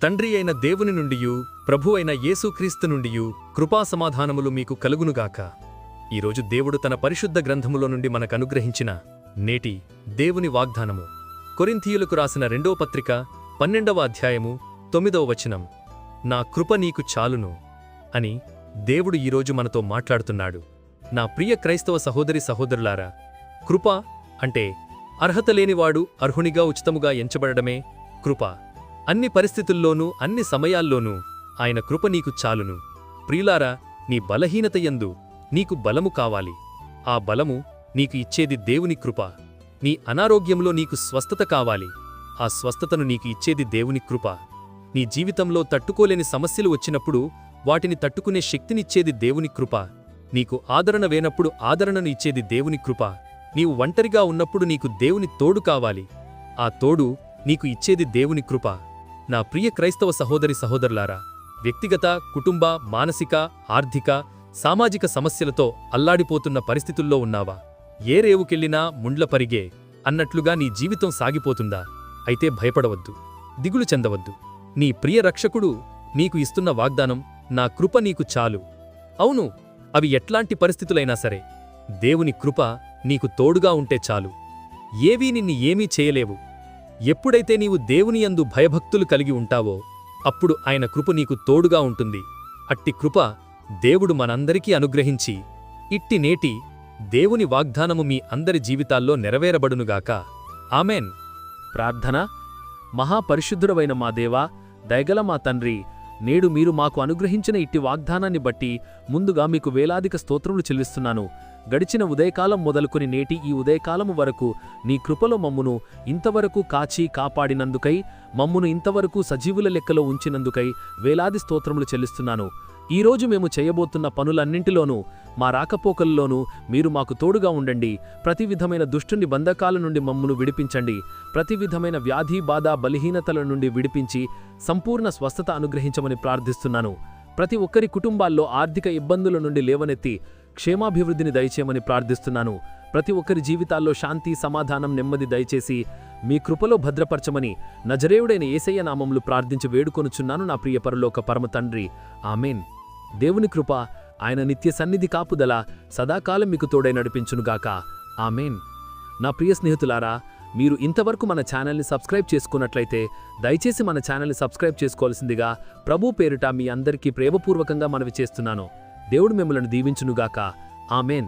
తండ్రి అయిన దేవుని నుండియు ప్రభువైన యేసుక్రీస్తు నుండియు కృపా సమాధానములు మీకు కలుగునుగాక. ఈరోజు దేవుడు తన పరిశుద్ధ గ్రంథములో నుండి మనకనుగ్రహించిన నేటి దేవుని వాగ్దానము కొరింథీయులకు రాసిన 2వ పత్రిక 12వ అధ్యాయము 9వ వచనం. నా కృప నీకు చాలును అని దేవుడు ఈరోజు మనతో మాట్లాడుతున్నాడు. నా ప్రియ క్రైస్తవ సహోదరి సహోదరులారా, కృప అంటే అర్హత లేనివాడు అర్హునిగా ఉచితముగా ఎంచబడడమే కృప. అన్ని పరిస్థితుల్లోనూ అన్ని సమయాల్లోనూ ఆయన కృప నీకు చాలును. ప్రియులారా, నీ బలహీనతయందు నీకు బలము కావాలి. ఆ బలము నీకు ఇచ్చేది దేవుని కృప. నీ అనారోగ్యంలో నీకు స్వస్థత కావాలి. ఆ స్వస్థతను నీకు ఇచ్చేది దేవుని కృప. నీ జీవితంలో తట్టుకోలేని సమస్యలు వచ్చినప్పుడు వాటిని తట్టుకునే శక్తినిచ్చేది దేవుని కృప. నీకు ఆదరణ వేనప్పుడు ఆదరణను ఇచ్చేది దేవుని కృప. నీవు ఒంటరిగా ఉన్నప్పుడు నీకు దేవుని తోడు కావాలి. ఆ తోడు నీకు ఇచ్చేది దేవుని కృప. నా ప్రియ క్రైస్తవ సహోదరి సహోదరులారా, వ్యక్తిగత, కుటుంబ, మానసిక, ఆర్థిక, సామాజిక సమస్యలతో అల్లాడిపోతున్న పరిస్థితుల్లో ఉన్నావా? ఏ రేవుకెళ్లినా ముండ్ల పరిగే అన్నట్లుగా నీ జీవితం సాగిపోతుందా? అయితే భయపడవద్దు, దిగులు చెందవద్దు. నీ ప్రియ రక్షకుడు నీకు ఇస్తున్న వాగ్దానం, నా కృప నీకు చాలు. అవును, అవి ఎట్లాంటి పరిస్థితులైనా సరే దేవుని కృప నీకు తోడుగా ఉంటే చాలు. ఏవీ నిన్ను ఏమీ చేయలేవు. ఎప్పుడైతే నీవు దేవునియందు భయభక్తులు కలిగి ఉంటావో అప్పుడు ఆయన కృప నీకు తోడుగా ఉంటుంది. అట్టి కృప దేవుడు మనందరికీ అనుగ్రహించి ఇట్టి నేటి దేవుని వాగ్దానము మీ అందరి జీవితాల్లో నెరవేరబడునుగాక. ఆమెన్. ప్రార్థన. మహాపరిశుద్ధుడవైన మా దేవా, దయగల మా తండ్రి, నేడు మీరు మాకు అనుగ్రహించిన ఇట్టి వాగ్దానాన్ని బట్టి ముందుగా మీకు వేలాదిక స్తోత్రములు చెల్లిస్తున్నాను. గడిచిన ఉదయకాలం మొదలుకొని నేటి ఈ ఉదయకాలము వరకు నీ కృపలో మమ్మును ఇంతవరకు కాచి కాపాడినందుకై, మమ్మును ఇంతవరకు సజీవుల లెక్కలో ఉంచినందుకై వేలాది స్తోత్రములు చెల్లిస్తున్నాను. ఈరోజు మేము చేయబోతున్న పనులన్నింటిలోనూ, మా రాకపోకల్లోనూ మీరు మాకు తోడుగా ఉండండి. ప్రతి విధమైన దుష్టుని బంధకాల నుండి మమ్మును విడిపించండి. ప్రతి విధమైన వ్యాధి, బాధ, బలహీనతల నుండి విడిపించి సంపూర్ణ స్వస్థత అనుగ్రహించమని ప్రార్థిస్తున్నాను. ప్రతి ఒక్కరి కుటుంబాల్లో ఆర్థిక ఇబ్బందుల నుండి లేవనెత్తి క్షేమాభివృద్ధిని దయచేయమని ప్రార్థిస్తున్నాను. ప్రతి ఒక్కరి జీవితాల్లో శాంతి, సమాధానం, నెమ్మది దయచేసి మీ కృపలో భద్రపరచమని నజరేయుడైన యేసయ్య నామములు ప్రార్థించి వేడుకొనుచున్నాను నా ప్రియ పరలోక పరమ తండ్రి. ఆమెన్. దేవుని కృప, ఆయన నిత్య సన్నిధి కాపుదల సదాకాలం మీకు తోడై నడిపించునుగాక. ఆమెన్. నా ప్రియ స్నేహితులారా, మీరు ఇంతవరకు మన ఛానల్ని సబ్స్క్రైబ్ చేసుకున్నట్లయితే దయచేసి మన ఛానల్ని సబ్స్క్రైబ్ చేసుకోవాల్సిందిగా ప్రభు పేరిట మీ అందరికీ ప్రేమపూర్వకంగా మనవి చేస్తున్నాను. దేవుడు మిమ్మల్ని దీవించునుగాక. ఆమెన్.